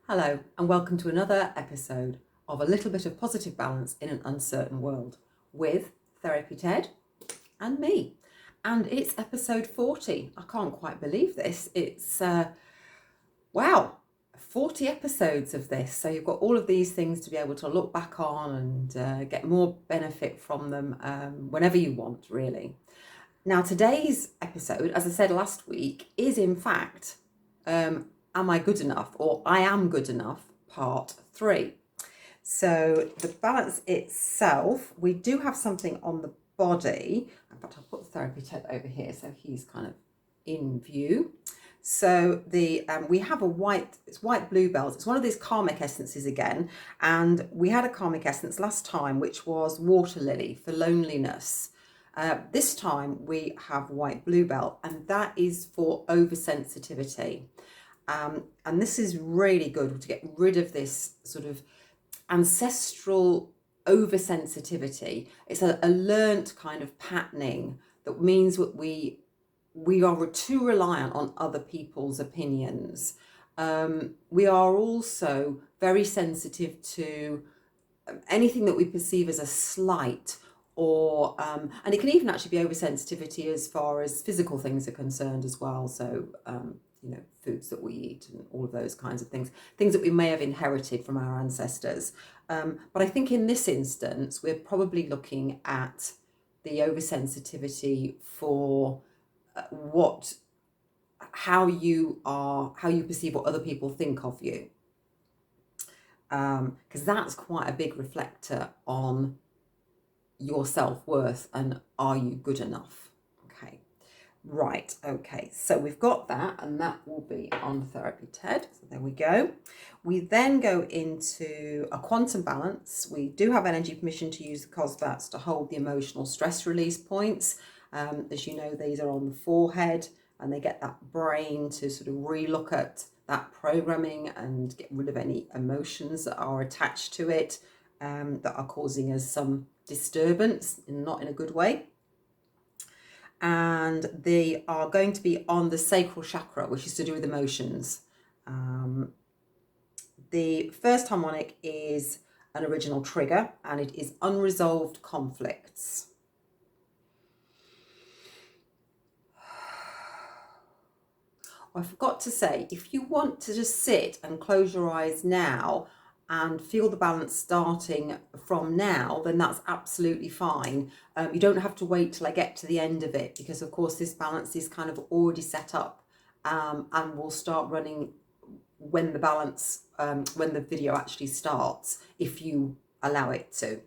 Hello, and welcome to another episode of A Little Bit of Positive Balance in an Uncertain World with Therapy Ted and me. And it's episode 40. I can't quite believe this. It's, wow, 40 episodes of this. So you've got all of these things to be able to look back on and get more benefit from them whenever you want, really. Now, today's episode, as I said last week, is in fact Am I Good Enough? Or I Am Good Enough, part 3. So the balance itself, we do have something on the body. In fact, I'll put the therapy Ted over here so he's kind of in view. So we have it's white bluebells. It's one of these karmic essences again. And we had a karmic essence last time, which was water lily for loneliness. This time we have white bluebell, and that is for oversensitivity. And this is really good to get rid of this sort of ancestral oversensitivity. It's a learnt kind of patterning that means that we are too reliant on other people's opinions. We are also very sensitive to anything that we perceive as a slight, or and it can even actually be oversensitivity as far as physical things are concerned as well. So foods that we eat and all of those kinds of things that we may have inherited from our ancestors. But I think in this instance, we're probably looking at the oversensitivity for how you perceive what other people think of you. Because that's quite a big reflector on your self-worth and are you good enough? Right, okay, so we've got that, and that will be on Therapy Ted. So there we go. We then go into a quantum balance. We do have energy permission to use the cosbats to hold the emotional stress release points. As you know, these are on the forehead, and they get that brain to sort of relook at that programming and get rid of any emotions that are attached to it that are causing us some disturbance, not in a good way. And they are going to be on the sacral chakra, which is to do with emotions. The first harmonic is an original trigger, and it is unresolved conflicts. I forgot to say, if you want to just sit and close your eyes now and feel the balance starting from now, then that's absolutely fine. You don't have to wait till I get to the end of it, because of course this balance is kind of already set up and will start running when the video actually starts, if you allow it to.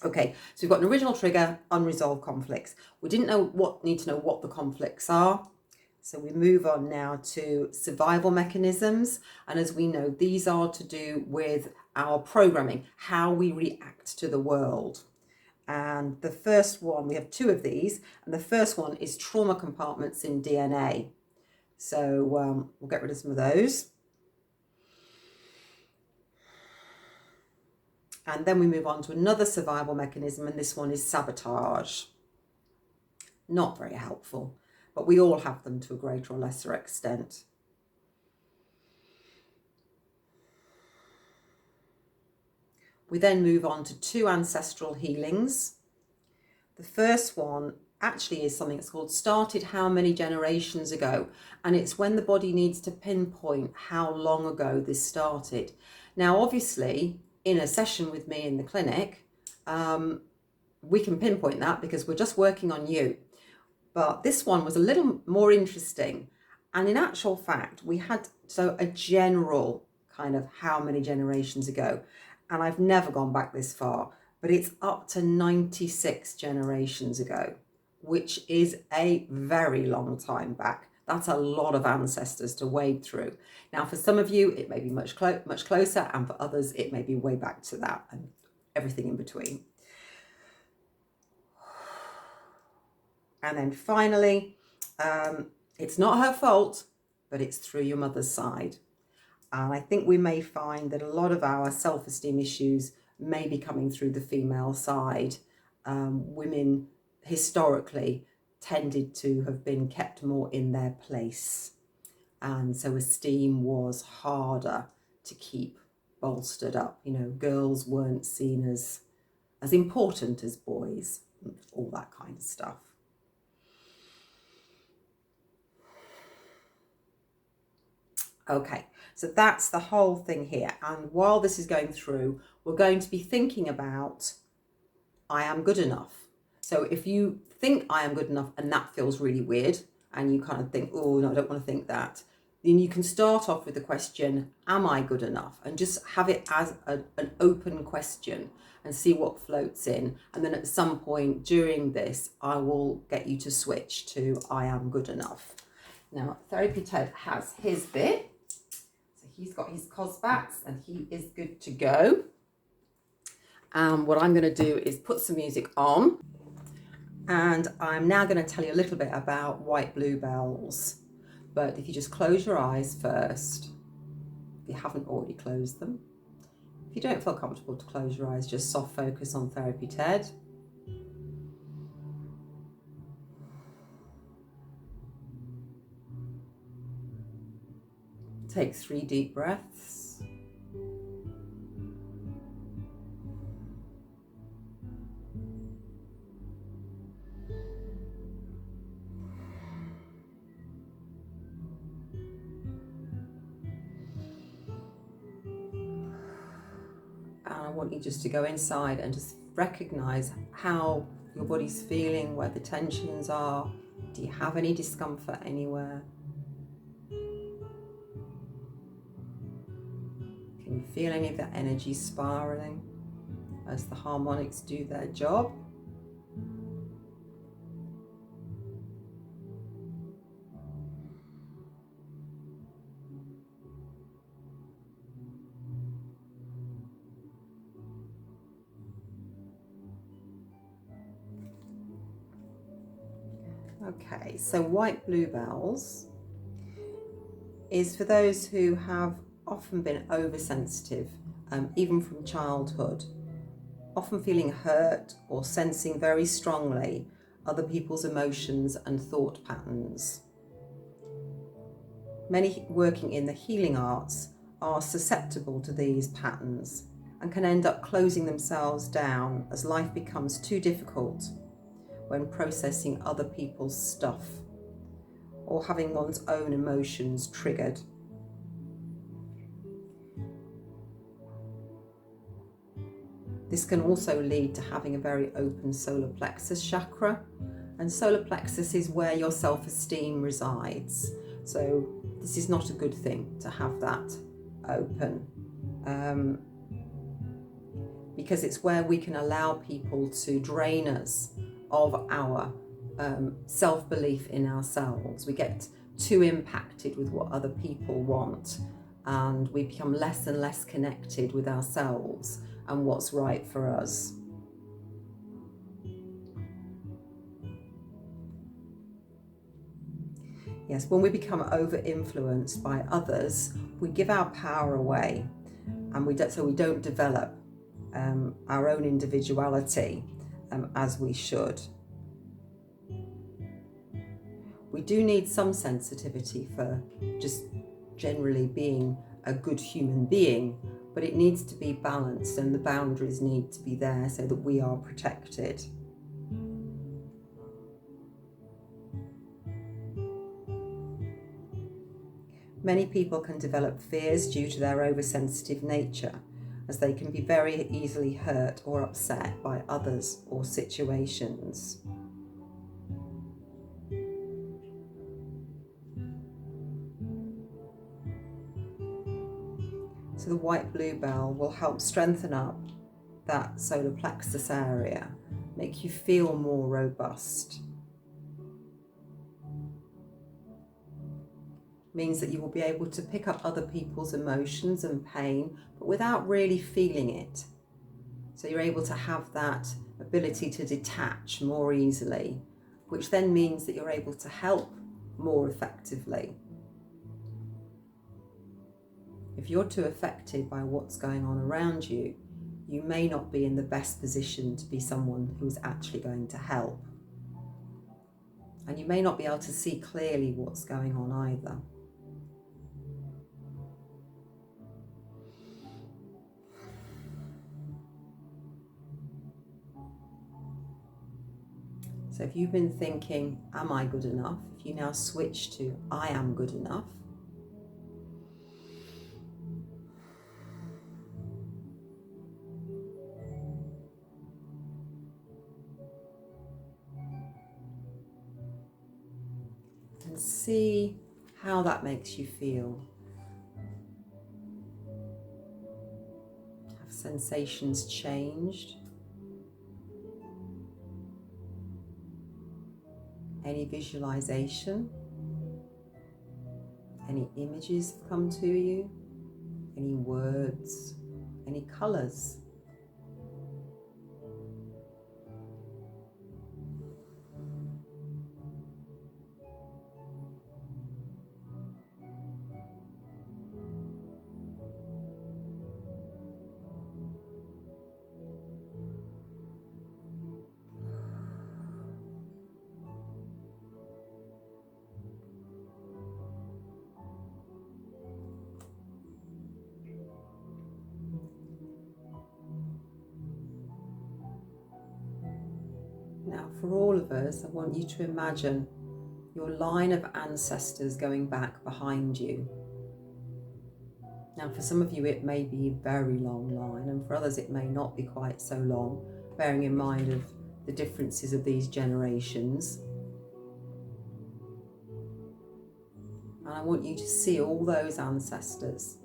Okay, so we've got an original trigger, unresolved conflicts. We need to know what the conflicts are. So we move on now to survival mechanisms. And as we know, these are to do with our programming, how we react to the world. And the first one, we have two of these, and the first one is trauma compartments in DNA. So we'll get rid of some of those. And then we move on to another survival mechanism, and this one is sabotage. Not very helpful, but we all have them to a greater or lesser extent. We then move on to two ancestral healings. The first one actually is something that's called started how many generations ago, and it's when the body needs to pinpoint how long ago this started. Now, obviously, in a session with me in the clinic, we can pinpoint that because we're just working on you. But this one was a little more interesting. And in actual fact, we had a general kind of how many generations ago. And I've never gone back this far, but it's up to 96 generations ago, which is a very long time back. That's a lot of ancestors to wade through. Now, for some of you, it may be much closer, and for others, it may be way back to that and everything in between. And then finally, it's not her fault, but it's through your mother's side. And I think we may find that a lot of our self-esteem issues may be coming through the female side. Women historically tended to have been kept more in their place. And so esteem was harder to keep bolstered up. You know, girls weren't seen as important as boys, all that kind of stuff. Okay, so that's the whole thing here. And while this is going through, we're going to be thinking about I am good enough. So if you think I am good enough and that feels really weird and you kind of think, oh, no, I don't want to think that, then you can start off with the question, am I good enough? And just have it as an open question and see what floats in. And then at some point during this, I will get you to switch to I am good enough. Now, Therapy Ted has his bit. So he's got his Cosbats and he is good to go. And what I'm going to do is put some music on. And I'm now going to tell you a little bit about white bluebells. But if you just close your eyes first, if you haven't already closed them. If you don't feel comfortable to close your eyes, just soft focus on Therapy Ted. Take 3 deep breaths. And I want you just to go inside and just recognize how your body's feeling, where the tensions are. Do you have any discomfort anywhere? Can you feel any of that energy spiraling as the harmonics do their job? Okay, so white bluebells is for those who have often been oversensitive, even from childhood, often feeling hurt or sensing very strongly other people's emotions and thought patterns. Many working in the healing arts are susceptible to these patterns and can end up closing themselves down as life becomes too difficult when processing other people's stuff or having one's own emotions triggered. This can also lead to having a very open solar plexus chakra, and solar plexus is where your self-esteem resides. So this is not a good thing to have that open, because it's where we can allow people to drain us of our self-belief in ourselves. We get too impacted with what other people want, and we become less and less connected with ourselves and what's right for us. Yes, when we become over-influenced by others, we give our power away, and we don't develop our own individuality as we should. We do need some sensitivity for just generally being a good human being, but it needs to be balanced, and the boundaries need to be there so that we are protected. Many people can develop fears due to their oversensitive nature, as they can be very easily hurt or upset by others or situations. So the white bluebell will help strengthen up that solar plexus area, make you feel more robust. Means that you will be able to pick up other people's emotions and pain, but without really feeling it. So you're able to have that ability to detach more easily, which then means that you're able to help more effectively. If you're too affected by what's going on around you, you may not be in the best position to be someone who is actually going to help. And you may not be able to see clearly what's going on either. So if you've been thinking, am I good enough? If you now switch to, I am good enough. And see how that makes you feel. Have sensations changed? Any visualization? Any images have come to you? Any words? Any colours? Now, for all of us, I want you to imagine your line of ancestors going back behind you. Now, for some of you, it may be a very long line, and for others, it may not be quite so long, bearing in mind of the differences of these generations. And I want you to see all those ancestors.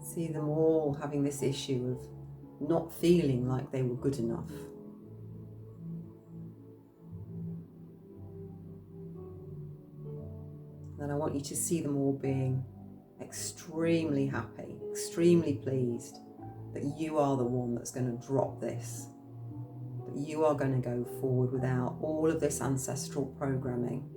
See them all having this issue of not feeling like they were good enough. And I want you to see them all being extremely happy, extremely pleased that you are the one that's going to drop this, that you are going to go forward without all of this ancestral programming.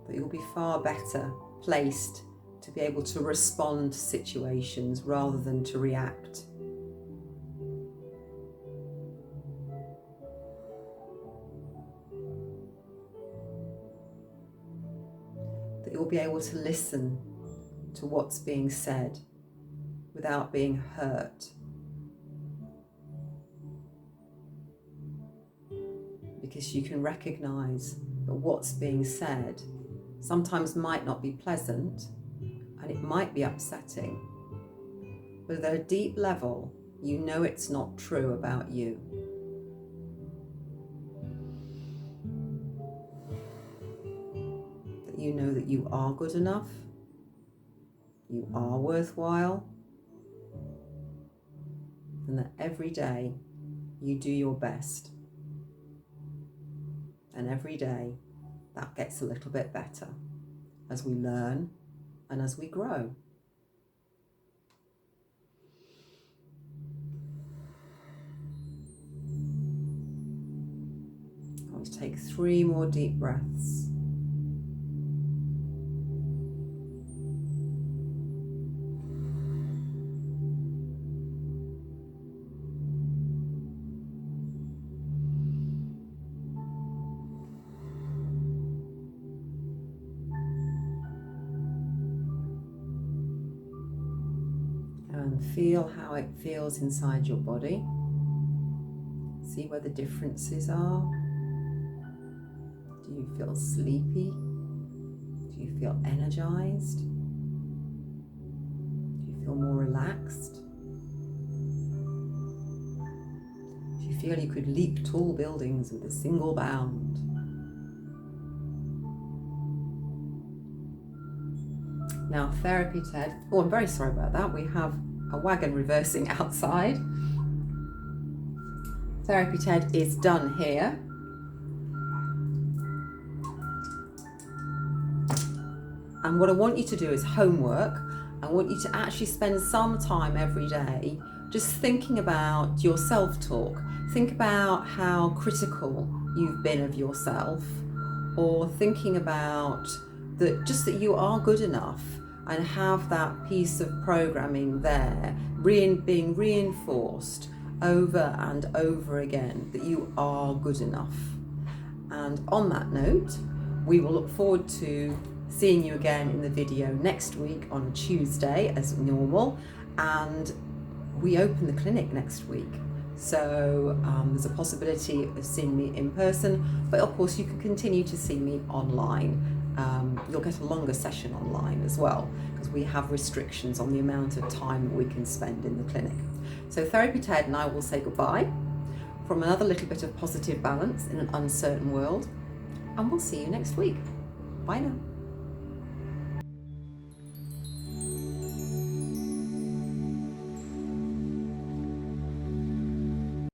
That you'll be far better placed to be able to respond to situations rather than to react. That you'll be able to listen to what's being said without being hurt. Because you can recognise that what's being said sometimes might not be pleasant and it might be upsetting, but at a deep level, you know it's not true about you. That you know that you are good enough, you are worthwhile, and that every day you do your best. And every day that gets a little bit better as we learn and as we grow. I'm going to take 3 more deep breaths. And feel how it feels inside your body. See where the differences are. Do you feel sleepy? Do you feel energized? Do you feel more relaxed? Do you feel you could leap tall buildings with a single bound? Now, Therapy Ted, oh, I'm very sorry about that. We have a wagon reversing outside. Therapy Ted is done here. And what I want you to do is homework. I want you to actually spend some time every day just thinking about your self-talk. Think about how critical you've been of yourself, or thinking about that you are good enough, and have that piece of programming there being reinforced over and over again, that you are good enough. And on that note, we will look forward to seeing you again in the video next week on Tuesday as normal, and we open the clinic next week. So there's a possibility of seeing me in person, but of course you can continue to see me online. You'll get a longer session online as well, because we have restrictions on the amount of time that we can spend in the clinic. So Therapy Ted and I will say goodbye from another little bit of positive balance in an uncertain world, and we'll see you next week. Bye now.